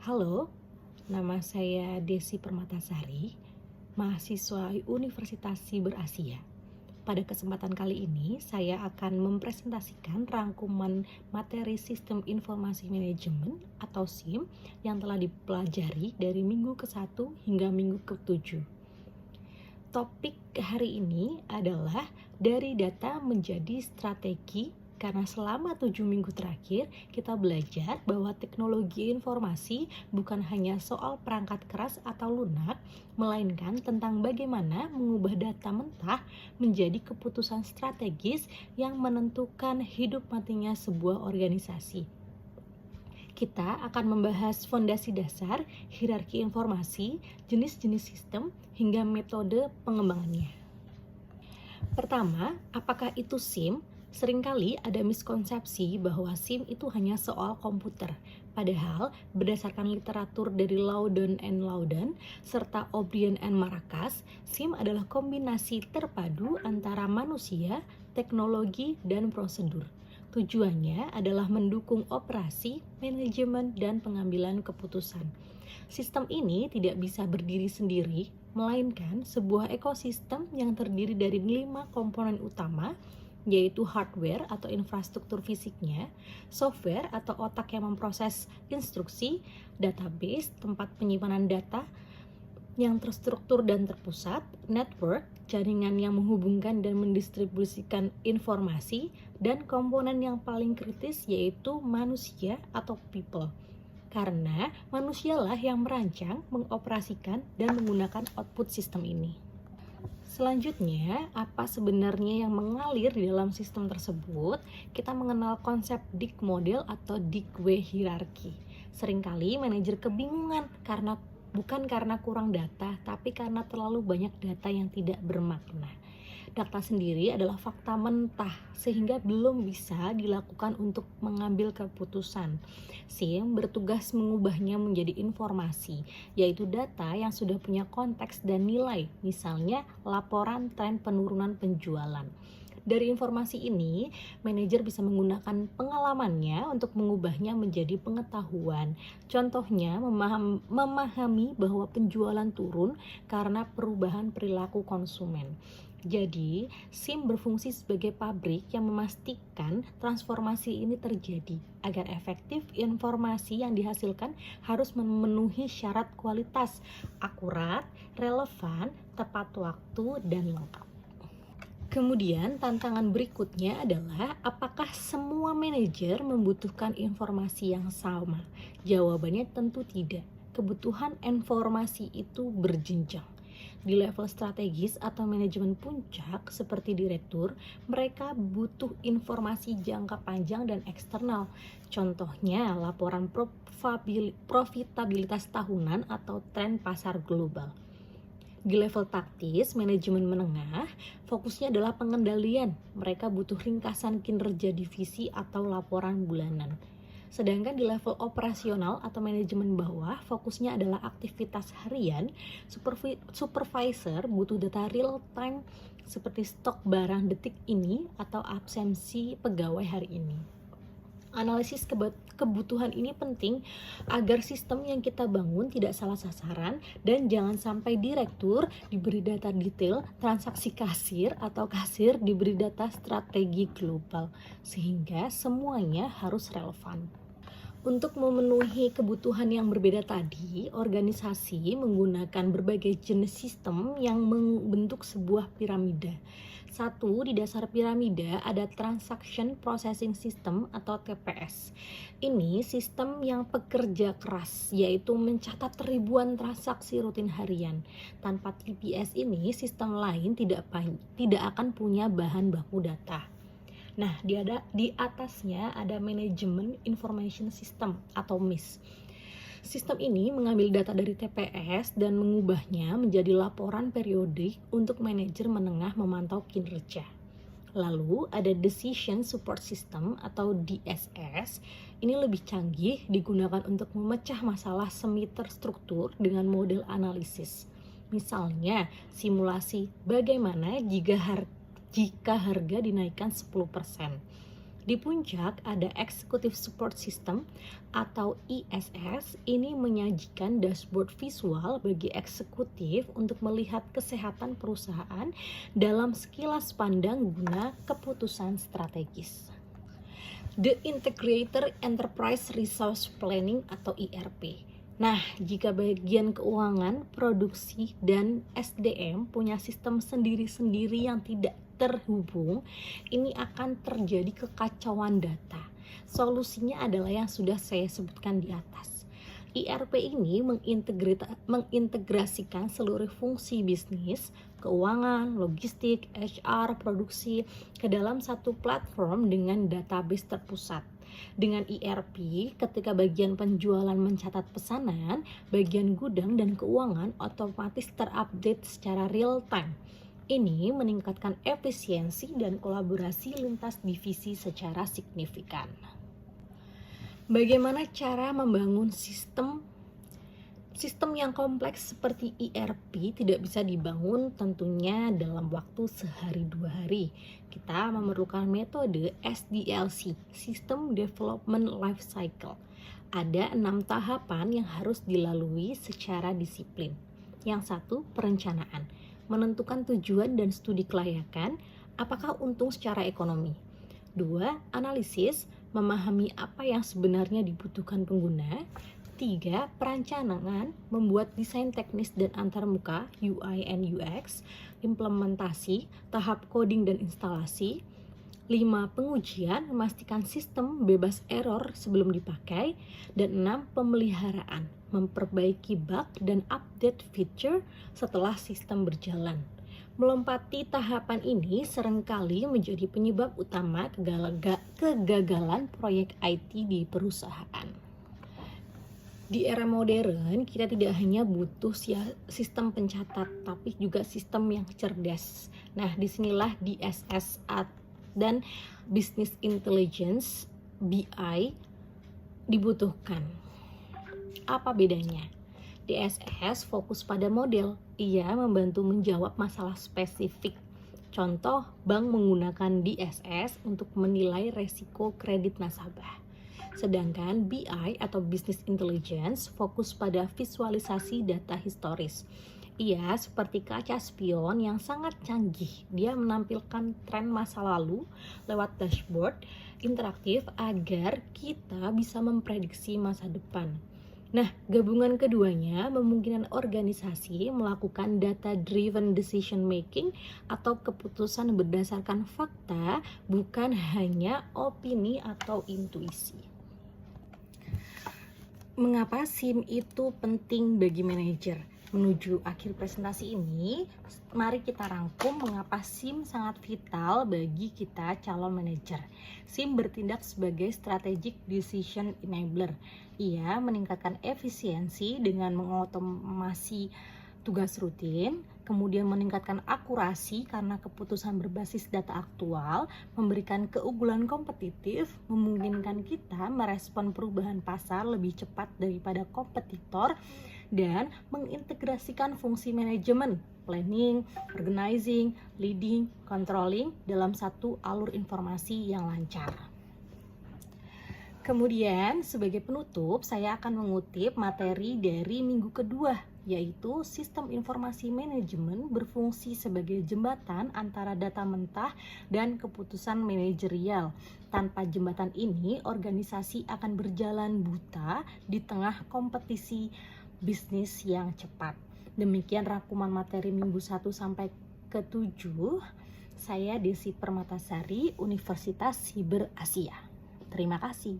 Halo, nama saya Desi Permatasari, mahasiswa Universitas Siber Asia. Pada kesempatan kali ini, saya akan mempresentasikan rangkuman materi Sistem Informasi Manajemen atau SIM yang telah dipelajari dari minggu ke-1 hingga minggu ke-7. Topik hari ini adalah dari data menjadi strategi. Karena selama 7 minggu terakhir, kita belajar bahwa teknologi informasi bukan hanya soal perangkat keras atau lunak, melainkan tentang bagaimana mengubah data mentah menjadi keputusan strategis yang menentukan hidup matinya sebuah organisasi. Kita akan membahas fondasi dasar, hierarki informasi, jenis-jenis sistem, hingga metode pengembangannya. Pertama, apakah itu SIM? Seringkali ada miskonsepsi bahwa SIM itu hanya soal komputer. Padahal, berdasarkan literatur dari Loudon and Loudon serta O'Brien and Marcus, SIM adalah kombinasi terpadu antara manusia, teknologi, dan prosedur. Tujuannya adalah mendukung operasi, manajemen, dan pengambilan keputusan. Sistem ini tidak bisa berdiri sendiri, melainkan sebuah ekosistem yang terdiri dari 5 komponen utama, yaitu hardware atau infrastruktur fisiknya, software atau otak yang memproses instruksi, database, tempat penyimpanan data yang terstruktur dan terpusat, network, jaringan yang menghubungkan dan mendistribusikan informasi, dan komponen yang paling kritis yaitu manusia atau people. Karena manusialah yang merancang, mengoperasikan, dan menggunakan output sistem ini. Selanjutnya, apa sebenarnya yang mengalir di dalam sistem tersebut? Kita mengenal konsep Dick Model atau Dick Way hierarki. Seringkali manajer kebingungan bukan karena kurang data, tapi karena terlalu banyak data yang tidak bermakna. Data sendiri adalah fakta mentah, sehingga belum bisa dilakukan untuk mengambil keputusan. SIM bertugas mengubahnya menjadi informasi, yaitu data yang sudah punya konteks dan nilai, misalnya laporan tren penurunan penjualan. Dari informasi ini, manajer bisa menggunakan pengalamannya untuk mengubahnya menjadi pengetahuan. Contohnya, memahami bahwa penjualan turun karena perubahan perilaku konsumen. Jadi, SIM berfungsi sebagai pabrik yang memastikan transformasi ini terjadi. Agar efektif, informasi yang dihasilkan harus memenuhi syarat kualitas, akurat, relevan, tepat waktu, dan lengkap. Kemudian tantangan berikutnya adalah apakah semua manajer membutuhkan informasi yang sama? Jawabannya tentu tidak. Kebutuhan informasi itu berjenjang. Di level strategis atau manajemen puncak seperti direktur, mereka butuh informasi jangka panjang dan eksternal. Contohnya laporan profitabilitas tahunan atau tren pasar global. Di level taktis, manajemen menengah, fokusnya adalah pengendalian. Mereka butuh ringkasan kinerja divisi atau laporan bulanan. Sedangkan di level operasional atau manajemen bawah, fokusnya adalah aktivitas harian. Supervisor butuh data real time seperti stok barang detik ini atau absensi pegawai hari ini. Analisis kebutuhan ini penting agar sistem yang kita bangun tidak salah sasaran dan jangan sampai direktur diberi data detail transaksi kasir atau kasir diberi data strategi global, sehingga semuanya harus relevan. Untuk memenuhi kebutuhan yang berbeda tadi, organisasi menggunakan berbagai jenis sistem yang membentuk sebuah piramida. Satu, di dasar piramida ada Transaction Processing System atau TPS. Ini sistem yang pekerja keras, yaitu mencatat ribuan transaksi rutin harian. Tanpa TPS ini, sistem lain tidak akan punya bahan baku data. Nah, di atasnya ada Management Information System atau MIS. Sistem ini mengambil data dari TPS dan mengubahnya menjadi laporan periodik untuk manajer menengah memantau kinerja. Lalu ada Decision Support System atau DSS. Ini lebih canggih, digunakan untuk memecah masalah semi terstruktur dengan model analisis. Misalnya, simulasi bagaimana jika harga dinaikkan 10%. Di puncak ada Executive Support System atau ISS. Ini menyajikan dashboard visual bagi eksekutif untuk melihat kesehatan perusahaan dalam sekilas pandang guna keputusan strategis. The Integrator Enterprise Resource Planning atau ERP. Nah, jika bagian keuangan, produksi, dan SDM punya sistem sendiri-sendiri yang tidak terhubung, ini akan terjadi kekacauan data. Solusinya adalah yang sudah saya sebutkan di atas. ERP ini mengintegrasikan seluruh fungsi bisnis, keuangan, logistik, HR, produksi ke dalam satu platform dengan database terpusat. Dengan ERP, ketika bagian penjualan mencatat pesanan, bagian gudang dan keuangan otomatis terupdate secara real time. Ini meningkatkan efisiensi dan kolaborasi lintas divisi secara signifikan. Bagaimana cara membangun sistem yang kompleks seperti ERP tidak bisa dibangun tentunya dalam waktu sehari dua hari. Kita memerlukan metode SDLC, System Development Life Cycle. Ada 6 tahapan yang harus dilalui secara disiplin. Yang satu, perencanaan. Menentukan tujuan dan studi kelayakan, apakah untung secara ekonomi. 2, analisis, memahami apa yang sebenarnya dibutuhkan pengguna. 3, perencanaan, membuat desain teknis dan antarmuka UI and UX. Implementasi, tahap coding dan instalasi. 5, pengujian, memastikan sistem bebas error sebelum dipakai. Dan 6, pemeliharaan, memperbaiki bug dan update feature setelah sistem berjalan. Melompati tahapan ini seringkali menjadi penyebab utama kegagalan proyek IT di perusahaan. Di era modern, kita tidak hanya butuh sistem pencatat, tapi juga sistem yang cerdas. Nah, disinilah DSS dan Business Intelligence (BI) dibutuhkan. Apa bedanya? DSS fokus pada model. Ia membantu menjawab masalah spesifik. Contoh, bank menggunakan DSS untuk menilai resiko kredit nasabah. Sedangkan BI atau Business Intelligence fokus pada visualisasi data historis. Ia seperti kaca spion yang sangat canggih. Dia menampilkan tren masa lalu lewat dashboard interaktif agar kita bisa memprediksi masa depan. Nah, gabungan keduanya memungkinkan organisasi melakukan data-driven decision making atau keputusan berdasarkan fakta, bukan hanya opini atau intuisi. Mengapa SIM itu penting bagi manajer? Menuju akhir presentasi ini, mari kita rangkum mengapa SIM sangat vital bagi kita calon manajer. SIM bertindak sebagai strategic decision enabler. Ia meningkatkan efisiensi dengan mengotomasi tugas rutin, kemudian meningkatkan akurasi karena keputusan berbasis data aktual, memberikan keunggulan kompetitif, memungkinkan kita merespon perubahan pasar lebih cepat daripada kompetitor, dan mengintegrasikan fungsi manajemen, planning, organizing, leading, controlling dalam satu alur informasi yang lancar. Kemudian sebagai penutup, saya akan mengutip materi dari minggu kedua, yaitu sistem informasi manajemen berfungsi sebagai jembatan antara data mentah dan keputusan manajerial. Tanpa jembatan ini, organisasi akan berjalan buta di tengah kompetisi bisnis yang cepat. Demikian rangkuman materi minggu 1 sampai ke 7. Saya Desi Permatasari, Universitas Siber Asia. Terima kasih.